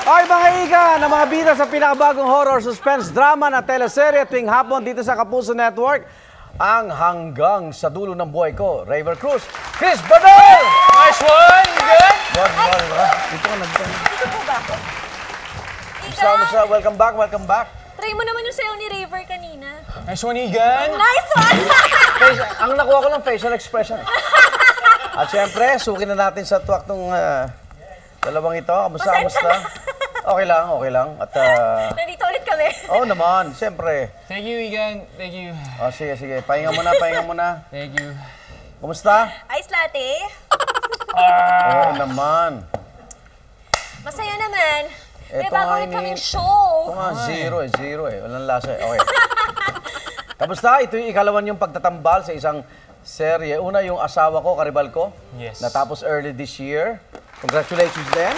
Ay mga iga na mga bida sa pinakabagong horror suspense drama na teleserye tuwing hapon dito sa Kapuso Network, ang Hanggang sa Dulo ng Buhay Ko, Raver Cruz, Chris Bernal! Nice one! Good! Dito ka na, dito ka na. Dito po ba ako? Musta? Welcome back, welcome back. Try mo naman yung sayaw ni Raver kanina. Nice one, Egan! Nice one! Ang nakuha ko lang facial expression. At syempre, sukin na natin sa tuwak ng dalawang ito. Kamusta? Okay lang. At, Nandito ulit kami. oo naman, syempre. Thank you, Egan. Thank you. Sige. Pahinga muna. Thank you. Kumusta? Ice latte. Oo naman. Masaya naman. May Eto bago nga ulit ini- kaming show. Ito nga, zero eh. Walang lasa eh. Okay. Kamusta? Ito yung ikalawan yung pagtatambal sa isang serye. Una yung asawa ko, karibal ko. Yes. Natapos early this year. Congratulations din.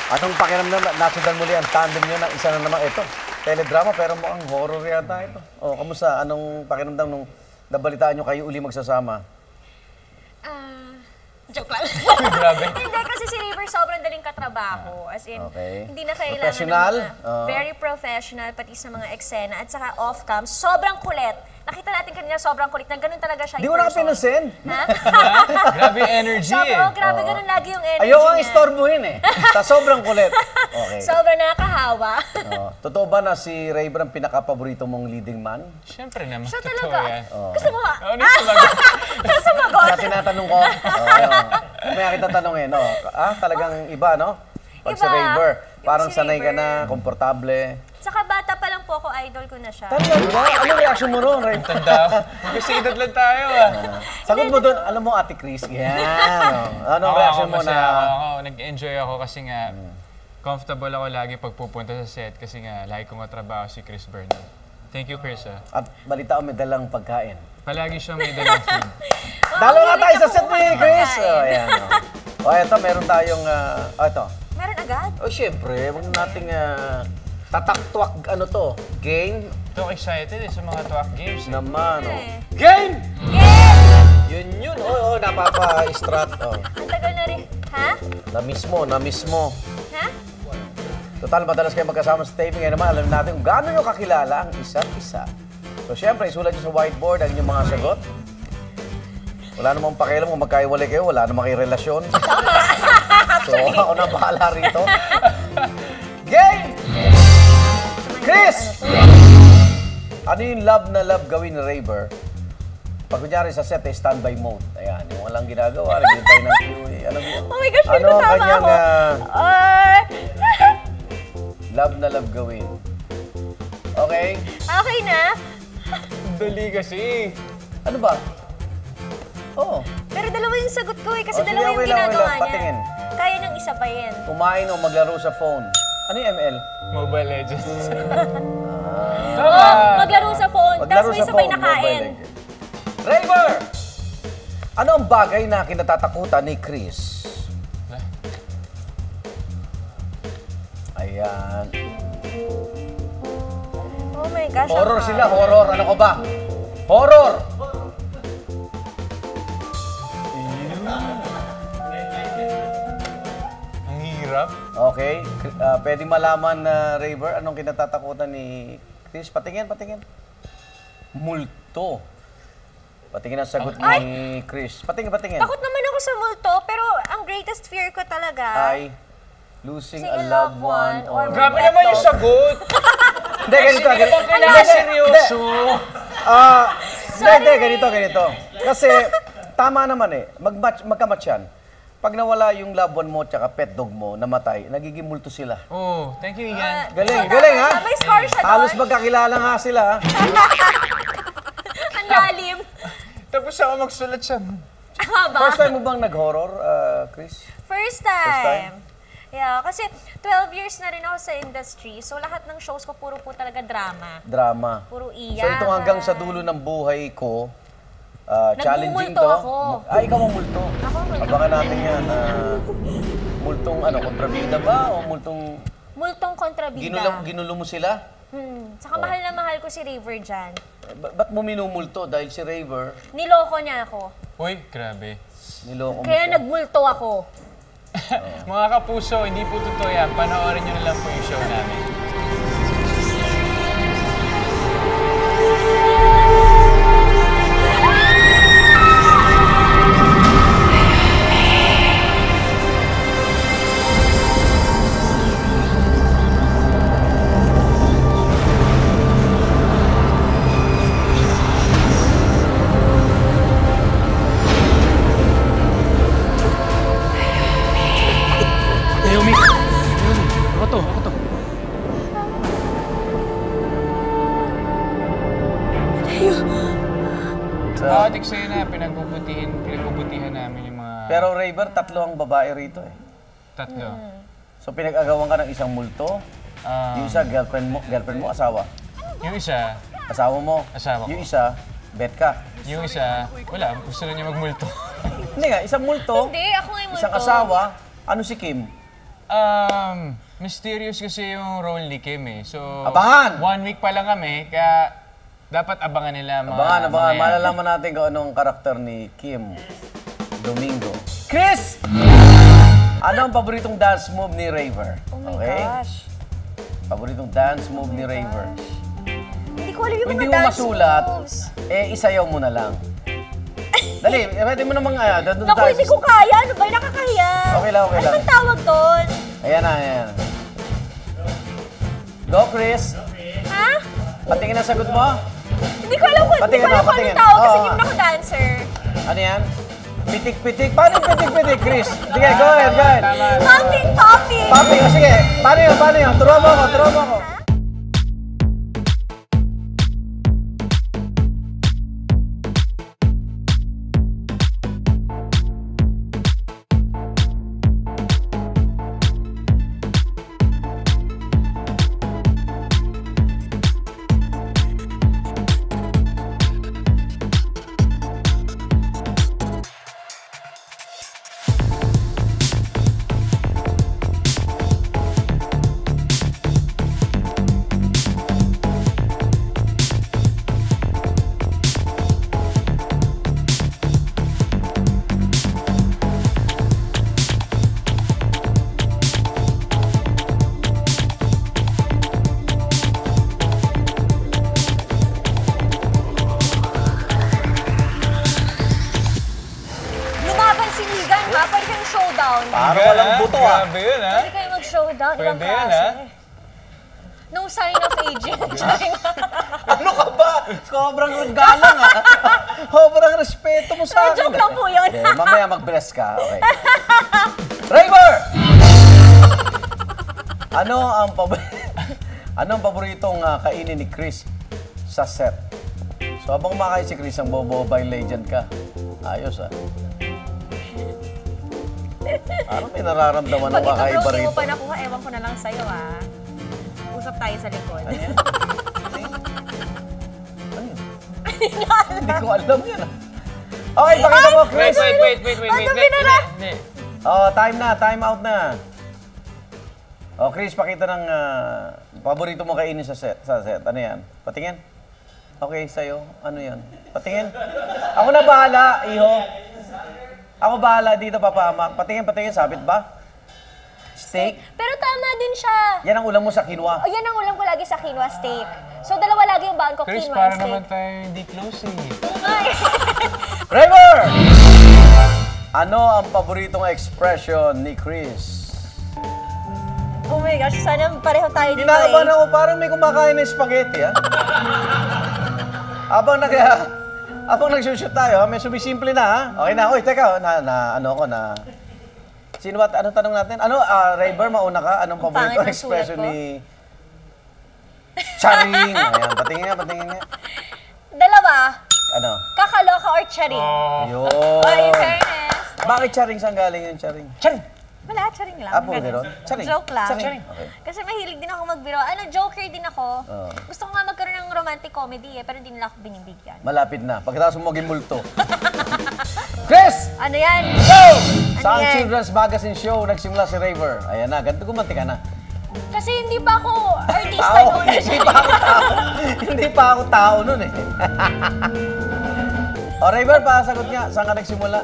Anong pakiramdam na nasundan muli ang tandem nyo ng isa na naman ito? Teledrama pero mukhang horror yata ito. Oh, kamusta? Anong pakiramdam nung nabalitaan nyo kayo uli magsasama? Joke lang. Grabe. Hindi, kasi si Raver sobrang daling katrabaho. As in, Okay. hindi na kailangan Professional? ng mga, very professional, pati sa mga eksena. At saka off-cam, sobrang kulit. Nakita natin kanina sobrang kulit na ganun talaga siya Di ko na ka pinansin. Ha? Grabe energy Sobrang, eh. grabe, ganun lagi yung energy Ayoko ang niya. istorbohin eh. Sa sobrang kulit. Okay. Sobrang nakakahawa. Totoo ba na si Raver ang pinaka-paborito mong leading man? Siyempre naman. Siya Totoo talaga. yan. Gusto mo ha? Ano yung sumagot? Sumagot. Kaya tinatanong ko, may kita tanongin, no? Talagang iba, no? Pag si Iba. Raver, parang Yung si sanay ka Raver. na, komportable. Saka bata pa lang po ako, idol ko na siya. Talaga? Anong reaction mo ron, Raver? Tanda. Kasi edad lang tayo ah. Sagot mo doon, alam mo, Ate Chris, yan. Anong reaction mo masaya na? ako. Nag-enjoy ako kasi nga comfortable ako lagi pag pupunta sa set kasi nga lagi kong katrabaho si Chris Bernal. Thank you, Chris ah. At balita ko may dalang pagkain. Palagi siyang may dalang food. Dalawa tayo sa set ni Chris. Pagkain. Ayan, eto, meron tayong, ito. Meron agad? Siyempre, huwag nating tataktuak, game Ito excited eh sa mga Twak Games. naman, Eh. Game! Game! Yun, napapa-strat, Ang tagal na rin. Ha? Na-miss mo. Ha? Total, madalas kayo magkasama sa taping. Ngayon naman, alam natin kung gaano nyo kakilala ang isa't isa. So, syempre, isulat nyo sa whiteboard ang inyong mga sagot. Wala namang pakialam kung magkaiwalay kayo, wala namang kayo relasyon. So, ako na bahala rito. Game! Chris! Ano yung love na love gawin ni Raver? Pag kunyari sa set, standby mode. Ayan, yung walang ginagawa, naghihintay ng cue. Oh my gosh, ano ang tama kanyang ako. love na love gawin? Okay? Okay na? Dali kasi. Ano ba? Oo. Pero dalawa yung sagot ko eh, kasi Oh, sige, dalawa yung okay lang, ginagawa niya. patingin. Kaya niyang isa pa yan. Kumain o maglaro sa phone. Ano yung ML? Mobile Legends. Oh, maglaro sa phone, tapos may sabay Mobile nakain. Legends. Raver! Ano ang bagay na kinatatakutan ni Chris? Ayan. Oh my gosh. Horror ang sila, haba. horror. Ano ko ba? Horror! Ang hirap. Okay. Pwede malaman na Raver, anong kinatatakutan ni Chris? Patingin. Multo. Patingin ang sagot ni Chris. Patingin. Takot naman ako sa multo, pero ang greatest fear ko talaga. Ay, losing a loved one or... Grabe naman yung sagot. Hindi, ganito. Sige naman kailangan seryoso. Hindi, ganito. Kasi, tama naman eh. Magkamatch yan. Pag nawala yung loved one mo tsaka pet dog mo, namatay, nagiging multo sila. Oh, thank you, Egan. Galing ha? May score siya doon. Halos magkakilala nga sila ha? Ang lalim. Tapos ako magsulat siya. Haba. First time mo bang nag-horror, Chris? First time? time. Yeah, kasi 12 years na rin ako sa industry, so lahat ng shows ko puro po talaga drama. Drama. Puro iyak. So itong hanggang sa dulo ng buhay ko, challenging Nagmumulto to. ako. Ikaw ang multo. Ako multo. Abangan natin yan. Multong kontrabida ba o multong Multong kontrabida. ginulo mo sila? Saka mahal na mahal ko si Raver dyan. Ba't mo minumulto? Dahil si Raver, Niloko niya ako. Uy, grabe. niloko mo Kaya siya. nagmulto ako. Mga kapuso, hindi po totoo yan. Panoorin nyo na lang po yung show namin. Bawat eksena, pinagbubutihan namin yung mga Pero Raver, 3 ang babae rito eh. 3. So pinag-agawan ka ng isang multo. Yung isa, girlfriend mo, asawa. Yung isa, Asawa mo. Asawa ko. Yung isa, bet ka. yung isa, wala, gusto lang niya magmulto. Hindi nga, isang multo, Hindi, ako nga yung multo. isang asawa, ano si Kim? Mysterious kasi yung role ni Kim eh. So, Abangan! 1 week pa lang kami, kaya dapat abangan nila mga... Abangan. mga yan. Malalaman natin kung anong karakter ni Kim Domingo. Chris! Ano ang paboritong dance move ni Raver? Oh my gosh. Paboritong dance move ni Raver. Hindi ko alam yung Kung mga hindi mo dance masulat, moves. isayaw mo na lang. Dali, pwede mo namang Naku, hindi ko kaya. Ano ba? Nakakahiya. Okay lang, okay lang. Ano bang tawag doon? Ayan na, ayan. Go, Chris. Ha? Patingin ang sagot mo. Hindi ko alam kung Patingin, anong patingin. tawag kasi Oo, hindi nga. na ako dancer. Ano yan? Pitik-pitik. Paano yung pitik-pitik, Chris? Sige, go ahead, go ahead. Pumping, popping. Papi, sige. Paano yun, paano yun? Turuan mo ako, turuan mo ako. Lumaban si Ligan, ha? Pwede kayong showdown. Parang walang buto, ah. Grabe yun, ha? Pwede kayo mag-showdown. Ibang Pwede yan, klase. ha? No sign of aging. Ano ka ba? Sobrang galang, ah. Sobrang respeto mo sa akin. Joke lang po yun. Okay, mamaya mag-bless ka. Okay. Raver! Ano ang paboritong kainin ni Chris sa set? So habang kumakain si Chris, ang bobo by legend ka. Ayos, ah. Parang may nararamdaman na Pag ito bro, kakaiba hindi mo rito. pa nakuha, ewan ko na lang sa'yo, ha? Usap tayo sa likod. Ano yan? Hindi ko alam yan, ah. Okay, pakita mo, Chris. Wait. Ano pinara? Hindi. Oh, time out na. Oh, Chris, pakita ng paborito mo kainin sa set. Ano yan? Patingin. Okay, sa'yo. Ano yan? Patingin. Ako na bahala, iho. Ako bahala dito, papahamak. Patingin. Sabit ba? Steak? Pero tama din siya. Yan ang ulam mo sa quinoa. O, yan ang ulam ko lagi sa quinoa steak. So, dalawa lagi yung baon ko, Chris, quinoa para and naman steak. tayo hindi close eh. Ay. Raver! Ano ang paboritong expression ni Chris? Oh my gosh, sana pareho tayo dito Kinakabahan ako, parang may kumakain ng spaghetti, ha? Habang nagsushoot tayo, may sumisimple na, ha? Okay na, oy, teka, anong tanong natin? Raver, mauna ka, anong paboritong pangit ng expression sulat ko. ni Charing? Ayan, patingin nga. Dalawa, Ano? kakaloka or charing. Yun. Ay, in fairness. Bakit Charing? Saan galing yung Charing? Charing! Wala, charing lang. Apo, Ganun. gano'n? Charing. Joke lang. Charing. Okay. Kasi mahilig din ako magbiro. Joker din ako. Oo. Gusto ko nga magkaroon ng romantic comedy pero hindi nila ako binibigyan. Malapit na. Pagkatapos mo maging multo. Chris! Ano yan? Go! Sa ang yan? Children's Magazine Show, nagsimula si Raver. Ayan na, ganito gumanti ka na. Kasi hindi pa ako artista Tao, noon. hindi pa ako tao. Hindi pa ako tao nun eh. O Raver, pasagot nga. Saan ka nagsimula?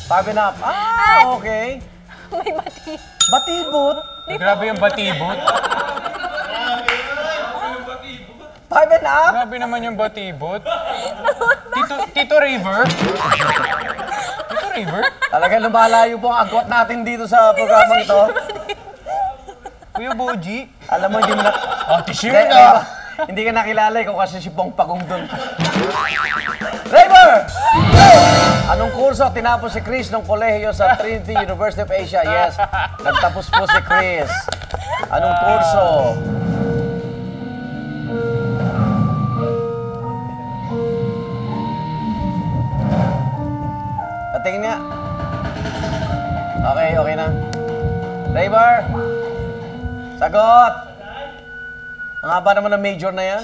5 and up. Okay. May bati. Batibot? Grabe yung batibot. 5 and up? Grabe naman yung batibot. Tito River? Tito River? Talaga lumalayo po ang agwat natin dito sa programang ito. Kuya Boji? Alam mo, hindi mo na... Ate Hindi, Shirley! hindi ka nakilala kung kasi si Pong Pagong doon. Raver! Anong kurso tinapos si Chris ng kolehiyo sa Trinity University of Asia? Yes, nagtapos po si Chris. Anong kurso? Patingin nga. Okay, okay na. Raver! Sagot! Ang haba naman ng major na yan.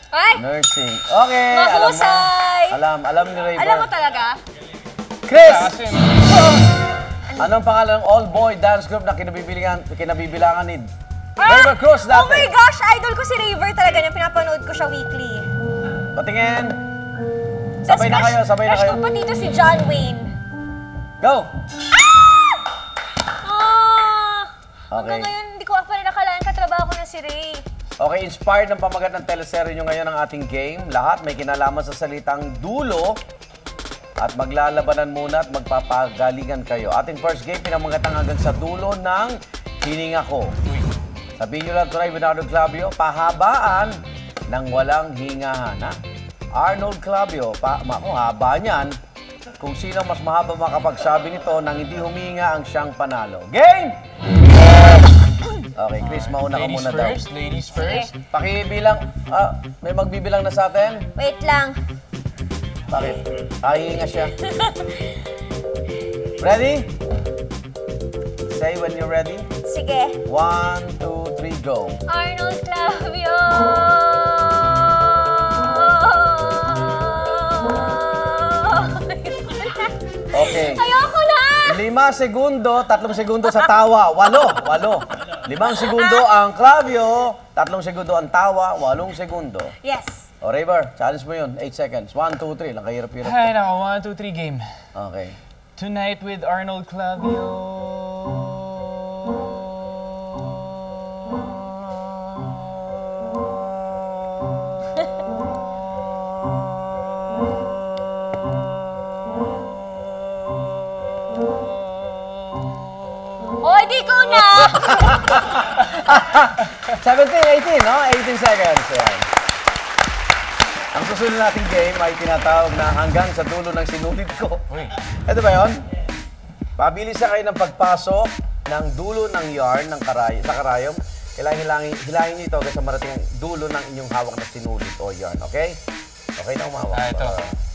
Ay! Nursing. Okay, alam mo. Mahusay! Alam ni Raver. Alam mo talaga? Chris! Kasi, Anong pangalan ng all-boy dance group na kinabibilangan ni Raver Cruz dati? Oh my gosh! Idol ko si Raver talaga niya. Pinapanood ko siya weekly. Patingin. Sabay na kayo, sabay na Crush kayo. ko pa dito si John Wayne. Go! Hanggang Okay. ngayon, hindi ko pa rin nakalaan katrabaho ko na si Ray. Okay, inspired ng pamagat ng teleserye nyo ngayon ang ating game. Lahat may kinalaman sa salitang dulo. At maglalabanan muna at magpapagalingan kayo. Ating first game, pinamagatang hanggang sa dulo ng hininga ko. Sabihin nyo lang ito, Bernardo Clavio, pahabaan ng walang hingahan. Ha? Arnold Clavio, haba niyan. Kung sino mas mahaba makapagsabi nito nang hindi huminga ang siyang panalo. Game! Okay, Chris, mauna ka ladies muna daw. first, ladies first. Pakibilang, may magbibilang na sa atin? Wait lang. Bakit? Hihinga siya. Ready? Say when you're ready. Sige. 1, 2, 3, go. Arnold Clavio! Okay. Ayoko na! 5 segundo, 3 segundo sa tawa. 8. 5 segundo ang Clavio, 3 segundo ang tawa, 8 segundo. Yes. O, Raver, challenge mo yun. 8 seconds. 1, 2, 3. Lang kahirap-hirap. Ay, nako, 1, 2, 3 game. Okay. Tonight with Arnold Clavio. Oh, di ko na! 17, 18, no? 18 seconds. Ayan. Ang susunod nating game ay tinatawag na hanggang sa dulo ng sinulid ko. Uy. Ito ba yun? Pabilisan kayo ng pagpasok ng dulo ng yarn ng sa karayom. Kailangan hilangin niyo ito hanggang sa marating ang dulo ng inyong hawak na sinulid o yarn, okay? Okay na umawak. Ito.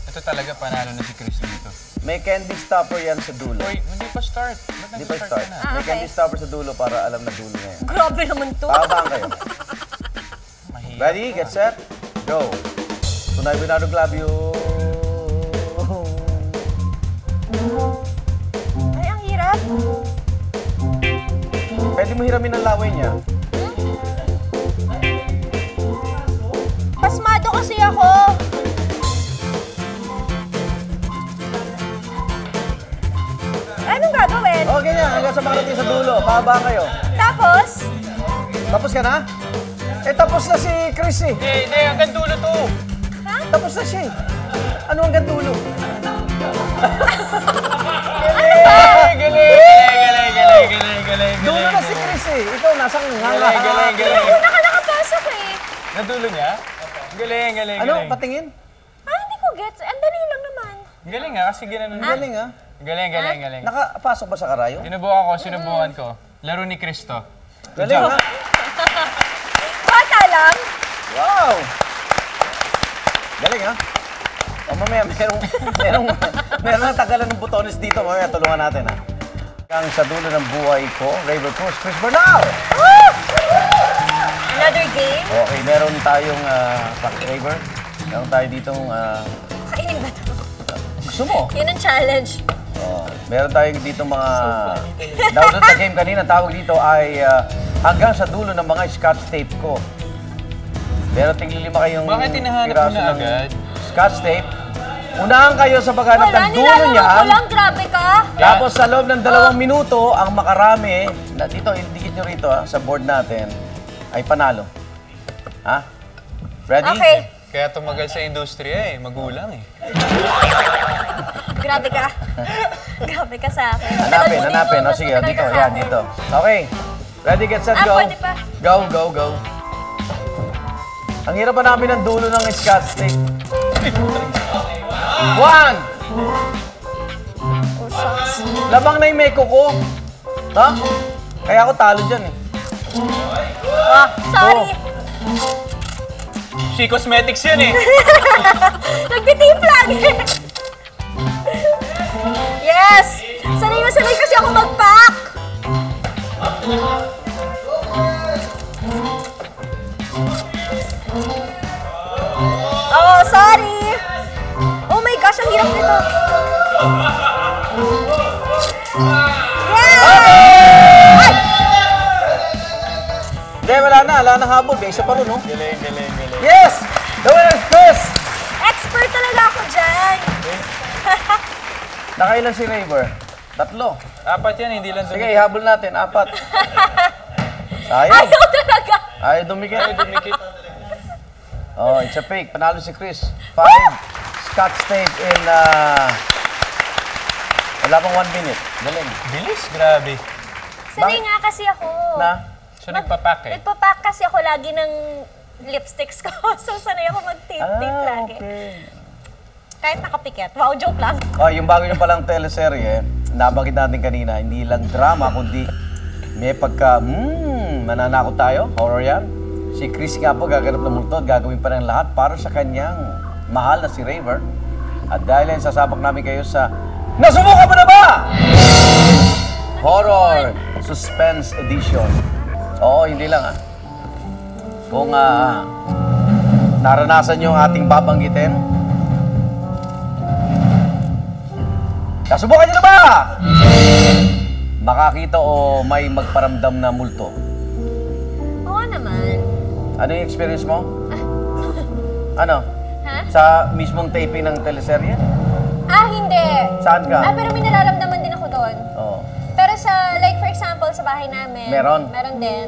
Ito talaga panalo na si Chris dito. May candy stopper yan sa dulo. Uy, hindi pa start. Ba't Hindi pa nag-start start. ka na? May okay. candy stopper sa dulo para alam na dulo na yan. Grabe naman to. Pababaan kayo. Mahirap. Ready? Get set? Go! Tunay Bernardo Clavio. Ay, ang hirap. Pwede mo hiramin ang laway niya. Pasmado kasi ako. Anong gagawin? O, ganyan. Hanggang sa marating sa dulo. Pababaan kayo. Tapos, Tapos ka na? Eh, tapos na si Chris eh. Hindi, hanggang dulo to. Tapos na siya eh. Ano hanggang dulo? Galing. Dulo na si Chris eh. Ikaw, nasang Galing. una ka nakapasok eh. Nadulo niya? Galing. Ano? Patingin? Ah, hindi ko gets. Ang dali lang naman. Galing nga, kasi ginanon. Ang galing ah. Galing. Nakapasok ba sa karayo? Sinubukan ko. Laro ni Cristo. Galing ah. Bata lang. Wow! Galing ah. O mamaya, merong natagalan ng butones dito. Mamaya, tulungan natin ah. Hanggang sa dulo ng buhay ko, Raver Cruz, Chris Bernal! Another game? Okay, meron tayong, Raver, meron tayo ditong, Kainin ba ito? gusto mo? Yun ang challenge. Oh, meron tayong dito mga... Down sa game kanina, tawag dito ay hanggang sa dulo ng mga scotch tape ko. Meron tingin 5 kayong Bakit tinahanap mo piraso na ng agad? Scotch tape. Unahan kayo sa paghanap Wala, ng dulo nilalaro ko niyan. lang. Grabe ka. Tapos sa loob ng 2 minuto, ang makarami, na dito, indikit nyo rito sa board natin, ay panalo. Ha? Ready? Okay. Kaya tumagal sa industriya magulang Grabe ka. Grabe ka sa akin. Hanapin. O sige, dito, yan, dito. Okay. Ready, get set, go. Pwede pa. Go. Ang hirap pa namin ng dulo ng Scotch tape. 1! Labang na yung meko ko. Ha? Kaya ako talo dyan eh. Sorry. Si Cosmetics yan Nagtitimpla. Yes! Sanay na sanay kasi ako mag-pack. Oh, sorry. Oh my gosh, ang hirap nito. Yes! Ay! Hindi, wala na habol. May isa pa rin, no? Galing. Yes! The winner is Chris! Expert talaga ako dyan. Nakailan si Raver? 3. 4 yan, hindi lang Sige, ihabol natin. 4. Sayang. Ayaw talaga. Ayaw dumikit. Oh, it's a fake. Panalo si Chris. 5 Scotch tape in... wala pang 1 minute. Galing. Bilis, grabe. Sanay nga kasi ako. Na? So nagpapack Nagpapack kasi ako lagi ng lipsticks ko. So sanay ako mag-tape-tape lagi. Okay. Kahit nakapikit. Wow, joke lang. Oh, yung bago nyo palang teleserye, nabagit natin kanina, hindi lang drama, kundi may pagka, mananakot tayo, horror yan. Si Chris nga po gaganap ng multo at gagawin pa ng lahat para sa kanyang mahal na si Raver. At dahil yan, sasabak namin kayo sa Nasubukan mo na ba? Horror Suspense Edition. Oo, hindi lang Kung naranasan nyo ang ating babanggitin, nasubukan nyo na ba? Makakita o may magparamdam na multo? Oo naman. Ano yung experience mo? Ano? Ha? Sa mismong taping ng teleserye? Hindi. Saan ka? Pero may nararamdaman din ako doon. Oo. Pero sa, like for example, sa bahay namin. Meron? Meron din.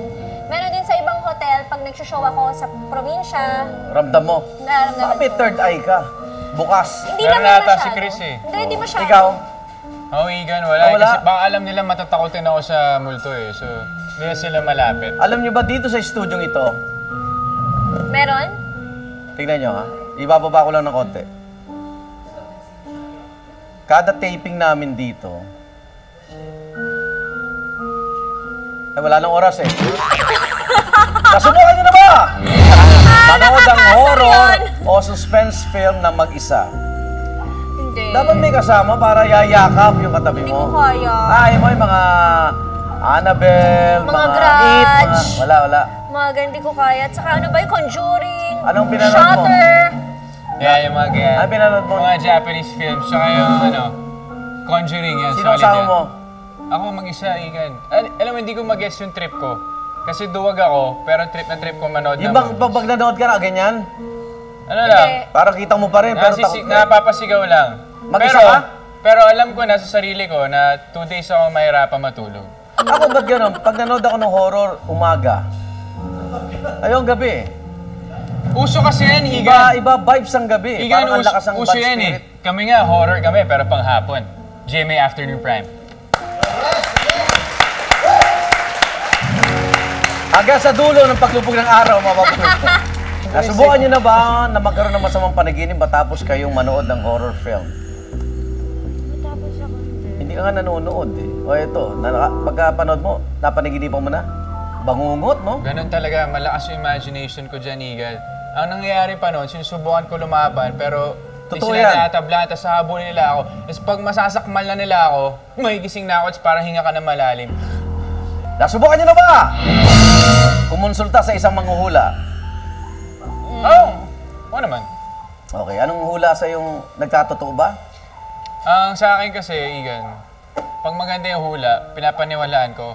Meron din sa ibang hotel, pag nagsishow ako sa probinsya, Ramdam mo? nararamdaman Baka may ko. third eye ka. Bukas. Hindi Meron naman nata masyado. si Chris Hindi masyado. Ikaw? Igan, wala. Wala. Kasi baka alam nila matatakotin ako sa multo So, hindi na sila malapit. Alam nyo ba dito sa studyong ito, Meron? tignan nyo ibababa ko lang ng konti. Kada taping namin dito, wala nang oras Nasubukan nyo na ba? Manood ang horror o suspense film na mag-isa. Hindi. Dapat may kasama para yayakap yung katabi Hindi mo. ko kaya. Ay mo yung mga Annabelle, Mga It, Grudge. wala. Mga ganun, di ko kaya. At saka ano ba yung Conjuring? Anong pinanood mo? Shutter. Yung mga ganyan. Ano pinanood mo? Mga Japanese films, tsaka yung Conjuring yan. Sino solid kasama yan. mo? Ako mag-isa, Igan. Alam mo, hindi ko mag-guess yung trip ko. Kasi duwag ako, pero trip na trip ko manood Yung ng pag nanood ka na, ganyan? Ano lang, Parang kita mo pa rin, pero takot ka. napapasigaw lang. Mag-isa pero, ka? Pero alam ko na sa sarili ko na 2 days ako mahirapan matulog. Ako ba't gano'n? Pag nanood ako ng horror, umaga. Ayun, gabi. Uso kasi yan, Igan. Iba vibes ang gabi. Igan, Parang ang lakas ng uso bad yan spirit. Kami nga, horror kami, pero pang hapon. GMA Afternoon Prime. Hanggang sa dulo ng paglubog ng araw, mapapanood. Nasubukan nyo na ba na magkaroon ng masamang panaginip matapos kayong manood ng horror film? Matapos ako. Hindi ka nga nanonood O ito, pagkapanood mo, napanaginipan mo na? Bangungot, no? Ganon talaga, malakas yung imagination ko dyan, Igan. Ang nangyayari pa noon, sinusubukan ko lumaban, pero di Totoo sila yan. natablan, tapos sahabulin nila ako. Tapos pag masasakmal na nila ako, mahigising na ako, tapos parang hinga ka na malalim. Nasubukan nyo na ba? Kumonsulta sa isang manghuhula. Oo naman. Okay, anong hula sa yung nagkatotoo ba? Ang sa akin kasi, Igan, pag maganda yung hula, pinapaniwalaan ko.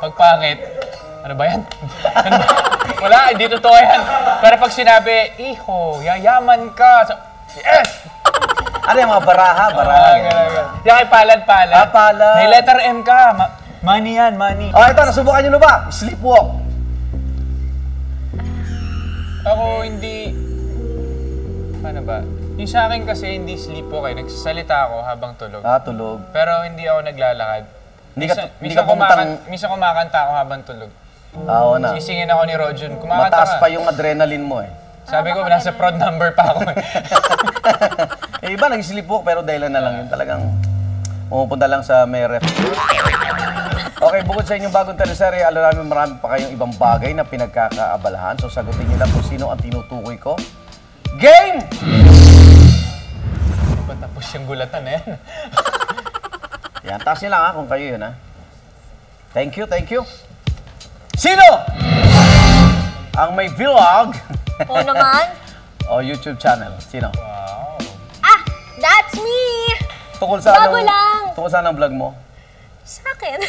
Pag pangit, ano ba yan? Ano ba? Wala, hindi totoo yan. Pero pag sinabi, iho, yayaman ka. Yes! Ano yung mga baraha? Baraha. Yung kay palad-palad. Ah, palad. May letter M ka. Money yan, money. Oh, ito, nasubukan nyo na ba? Sleepwalk. Ako hindi... Paano ba? Yung sa akin kasi hindi sleepwalk eh. Nagsasalita ako habang tulog. Ah, tulog. Pero hindi ako naglalakad. Hindi ka pumuntang... Minsan kumakanta ako habang tulog. Oo na. Sisingin ako ni Rojun. Kumakanta Mataas ka. pa yung adrenaline mo eh. Sabi ko, nasa prod number pa ako eh. Eh, iba nag-sleepwalk pero dahilan na lang yun. Talagang pumupunta lang sa may ref. Okay, bukod sa inyong bagong teleserye, alam namin marami pa kayong ibang bagay na pinagkakaabalahan. So sagutin niyo lang kung sino ang tinutukoy ko. Game! Ba't tapos yung gulatan na yan? Yan, taas niyo lang ha kung kayo yun ha. Thank you, thank you. Sino ang may vlog Oo naman. o YouTube channel? Sino? Wow. Ah, that's me! Tungkol sa Bago lang. Tungkol saan ang vlog mo? Sa akin.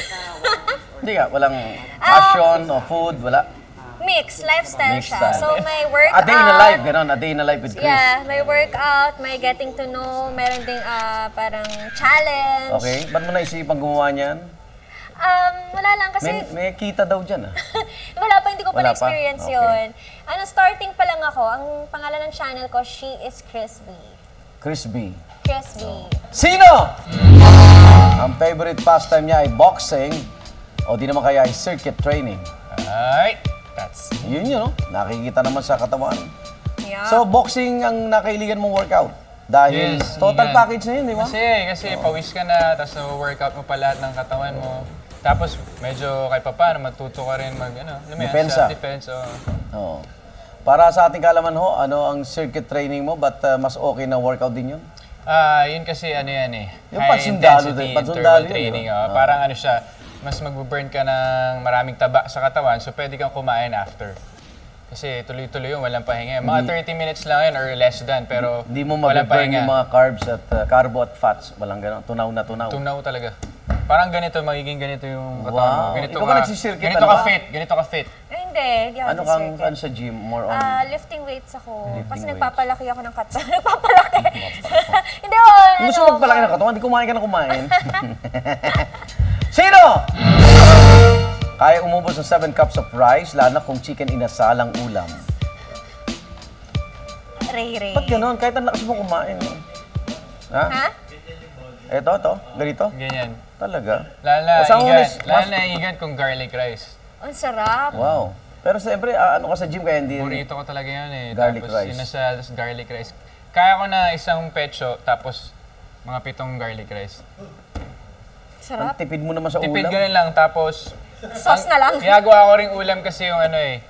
Hindi ka, walang fashion o food, wala. Mix, lifestyle Mixed siya. style. So may workout. A day in a life, gano'n. A day in a life with Chris. Yeah, may workout, may getting to know, meron ding parang challenge. Okay, ba't mo naisipang gumawa niyan? Wala lang kasi May kita daw dyan ah. wala pa, hindi ko pa Wala pa? na-experience Okay. yun. Starting pa lang ako. Ang pangalan ng channel ko, She is Crispy. Crispy. Crispy. Sino? Ang favorite pastime niya ay boxing o di naman kaya ay circuit training. Ay, that's... Yun yun, no? Nakikita naman sa katawan. Yeah. So, boxing ang nakailigan mong workout. Dahil Yes, total yan. package na yun, di ba? Kasi pawis ka na, tapos workout mo pa lahat ng katawan mo. Tapos medyo kahit pa paano, matuto ka rin mag, alam mo yan, Depensa. self-defense. Oo. Para sa ating kalaman ho, ano ang circuit training mo? But mas okay na workout din yun? Yun kasi ano yan eh. Yung high pansundalo intensity din, pansundalo interval yun, training. di ba? Parang ano siya, mas mag-burn ka ng maraming taba sa katawan, so pwede kang kumain after. Kasi tuloy-tuloy yun, walang pahinga. Mga 30 minutes lang yun or less than, pero Hindi mo walang mabiburn pahinga. yung mga carbs at carbo at fats. Walang gano'n. Tunaw na tunaw. Tunaw talaga. Parang ganito, magiging ganito yung katawan mo. Wow. Ganito Ikaw ba nagsisircuit, ganito ano ka ba? fit, ganito ka fit. Hindi ako Ano kang circuit. ano sa gym? More on... Lifting weights ako. Lifting Kasi weights. nagpapalaki ako ng katawan. Nagpapalaki. Hindi ako, Kung gusto mo magpalaki ng katawan, hindi kumain ka na kumain. Sino? Kaya umubos ng 7 cups of rice, lalo na kung chicken inasalang ulam. Ray Ray. Ba't gano'n? Kahit ang lakas mo kumain. No? Ha? Ha? Ito. Ganito? Ganyan. Talaga? Lala, Kasama mo igan. na- Lala, igan kung garlic rice. Ang sarap. Wow. Pero siyempre, ano ka sa gym kaya hindi... Burrito ko talaga yan eh. Garlic tapos, rice. Yun na sa garlic rice. Kaya ko na isang pecho, tapos mga 7 garlic rice. Ang Sarap. tipid mo naman sa Tipid ulam. ganun lang, tapos... Sauce na lang. Ginagawa ko ring ulam kasi yung ano eh.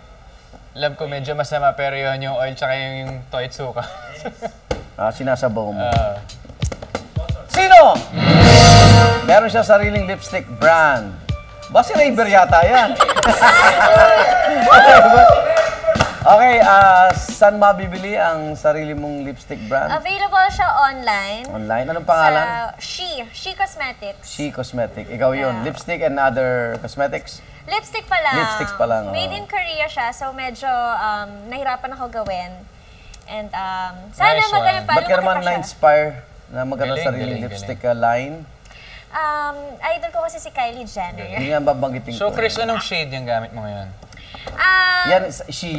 Alam ko medyo masama, pero yun yung oil tsaka yung toitsuka. Sinasabaw mo. Ah, Sino? Meron siya sariling lipstick brand. Basta Raver yata yan. Okay, saan mabibili ang sarili mong lipstick brand? Available siya online. Online? Anong pangalan? Sa She Cosmetics. She Cosmetic. Ikaw yun. Yeah. Lipstick and other cosmetics? Lipstick pa lang. Lipsticks pa lang, Made oh. in Korea siya, so medyo nahirapan ako gawin. And sana Nice maganda one. pa, Ba't ka lumaki naman pa siya. na-inspire na magkaroon ng Galing, sariling galing, lipstick line? Idol ko kasi si Kylie Jenner. Hindi nga babanggitin So ko. Chris, anong shade yung gamit mo ngayon? Yan, she.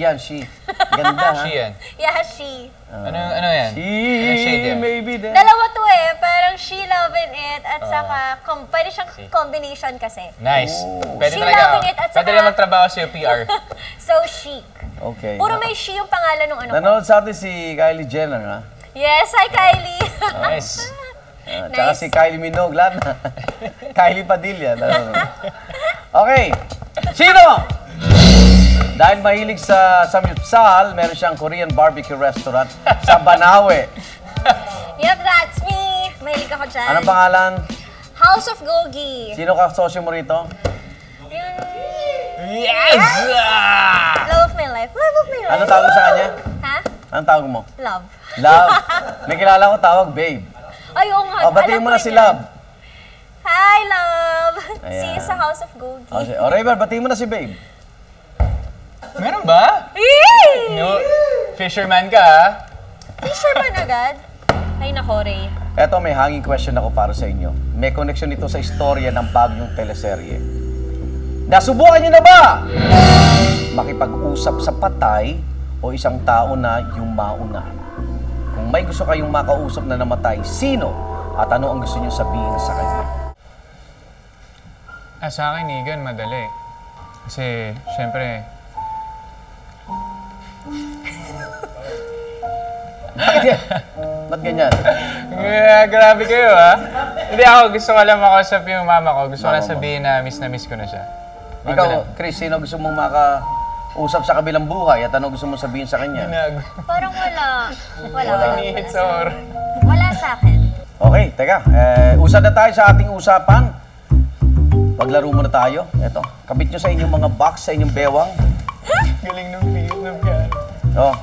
Ganda ha? She yan. Yeah, she. Ano yan? She, Anong shade yan? maybe then. Dalawa to eh, parang she loving it at saka pwede siyang combination kasi. Nice. Pwede She talaga. loving it at Pwede saka- na magtrabaho sa'yo, PR. So chic. Okay. Puro may she yung pangalan ng ano ko. Nanonood sa atin si Kylie Jenner ha? Yes, hi Kylie. Nice. Tsaka Nice. si Kylie Minogue, lahat na. Kylie Padilla. Okay. Sino? Dahil mahilig sa samyupsal, meron siyang Korean barbecue restaurant sa Banawe. Yep, that's me. Mahilig ako dyan. Anong pangalan? House of Gogi. Sino ka sosyo mo rito? Yung Yes! Ah! love of my life. Love of my life. Anong tawag mo sa kanya? Ha? Anong tawag mo? Love. Love. May kilala ko tawag, babe. Ay, oo nga. Batiin Alam mo ko na si rin yan. Love. Hi, Love. Ayan. See you sa House of Gogi. Raver, batiin mo na si babe. Meron ba? Yay! No, fisherman ka ah. Fisherman agad. Ay, nako, Ray. Eto, may hanging question ako para sa inyo. May connection ito sa istorya ng bagong teleserye. Nasubukan niyo na ba makipag-usap sa patay o isang tao na yung mauna? Kung may gusto kayong makausap na namatay, sino? At ano ang gusto niyo sabihin sa kanya? Sa akin, Igan, madali. Kasi, syempre, Bakit yan? Ba't ganyan? grabe kayo, ha? Hindi ako, gusto ko lang makausap yung mama ko. Gusto ko lang sabihin na miss ko na siya. Ikaw, Chris, sino gusto mong makausap sa kabilang buhay at ano gusto mong sabihin sa kanya? Parang wala. Walang nihit sa oras. Wala sa akin. Okay, teka. Usad na tayo sa ating usapan. Paglaro muna tayo. Eto, kabit nyo sa inyong mga box, sa inyong bewang. Galing nung pihit ng piano. Oh.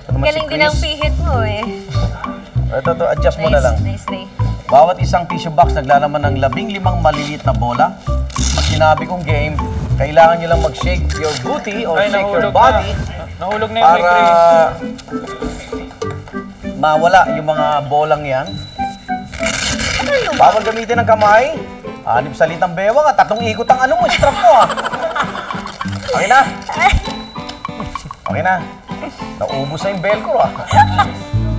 Ito naman Galing si din ang Chris. pihit mo eh. Ito, adjust mo na lang. Nice, Ray. Bawat isang tissue box naglalaman ng 15 maliliit na bola. Pag sinabi kong game, kailangan nyo lang mag-shake your booty or shake your body Nahulog na yung para mawala yung mga bolang yan. Bawal gamitin ng kamay. 6 salitang bewang at 3 ikot ang ano mo, strap mo ah. Okay na? Okay na. Naubos na yung velcro ah.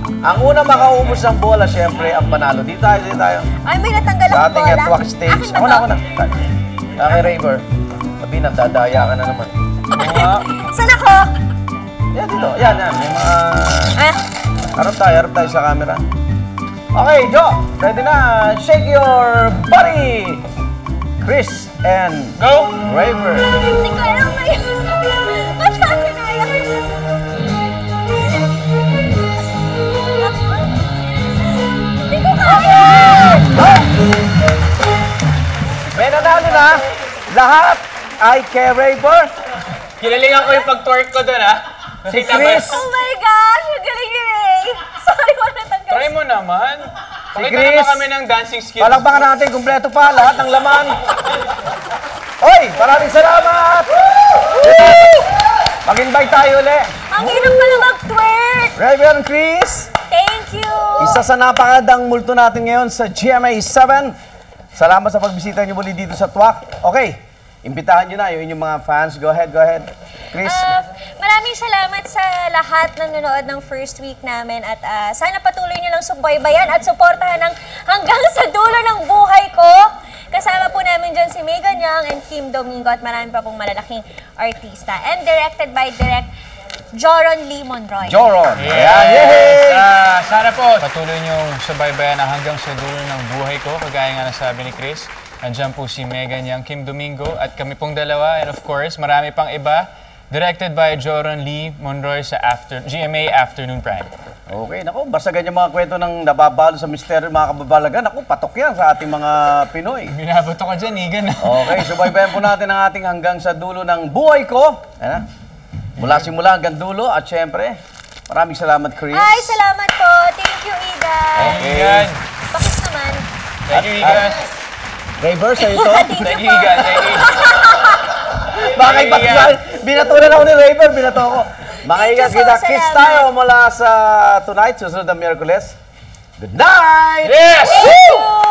Ang una makaubos ng bola, syempre, ang panalo. Dito tayo. Ay, may natanggal Sa akong ating bola. network stage. Akin ba Ako na. Okay, Raver. Sabi na, dadaya ka na naman. Saan ako? Yan, dito. Yan. May mga... Ah, Harap tayo sa camera. Okay, Joe. Ready na. Shake your body. Chris and Go! Raver. hindi ko alam na yun. Ba't sa akin na yan? Hindi ko kaya! May nanalo na. Lahat ay kay Raver. Kilalingan ko yung pag-twerk ko doon, ha? Si Chris. Oh my gosh! Ang galing ni Ray! Sorry, wala natanggal. Try mo naman. Pakita Chris. naman kami ng dancing skills. Palakpakan natin. Kumpleto pa lahat ng laman. Oy! Maraming salamat! Mag-invite tayo ulit. Ang hirap pala mag-twerk! Raver and Chris. Thank you! Isa sa napakadang multo natin ngayon sa GMA 7. Salamat sa pagbisita niyo muli dito sa Twak. Okay, imbitahan niyo na yung inyong mga fans. Go ahead. Chris. Maraming salamat sa lahat ng nanonood ng first week namin at sana patuloy niyo lang subaybayan at suportahan hanggang sa dulo ng buhay ko. Kasama po namin dyan si Megan Young and Kim Domingo at marami pa pong malalaking artista. And directed by Joron Lee Monroy. Joron. Yes! Ayan, yay! Sana po patuloy niyong subaybayan hanggang sa dulo ng buhay ko. Kagaya nga nasabi ni Chris, andyan po si Megan Young, Kim Domingo at kami pong dalawa. And of course, marami pang iba. Directed by Joron Lee Monroy sa GMA Afternoon Prime. Okay, naku, basta ganyan mga kwento ng nababalo sa misteryo mga kababalagan. Naku, patok yan sa ating mga Pinoy. Binabato ka dyan, Igan. Okay, subaybayan po natin ang ating hanggang sa dulo ng buhay ko. Ayan, mula simula hanggang dulo. At syempre, maraming salamat, Chris. Ay, salamat po. Thank you, Ida. Okay. Igan. Pakis naman. Thank you, Igan. Raver, sa ito. Thank you, Igan. Thank you. Bakit ba? Binatulan ako ni Raver, binato ako. Mga Thank you ikat po, kita, salamat. kids tayo mula sa tonight, susunod na Miyerkules. Good night! Yes! Thank you!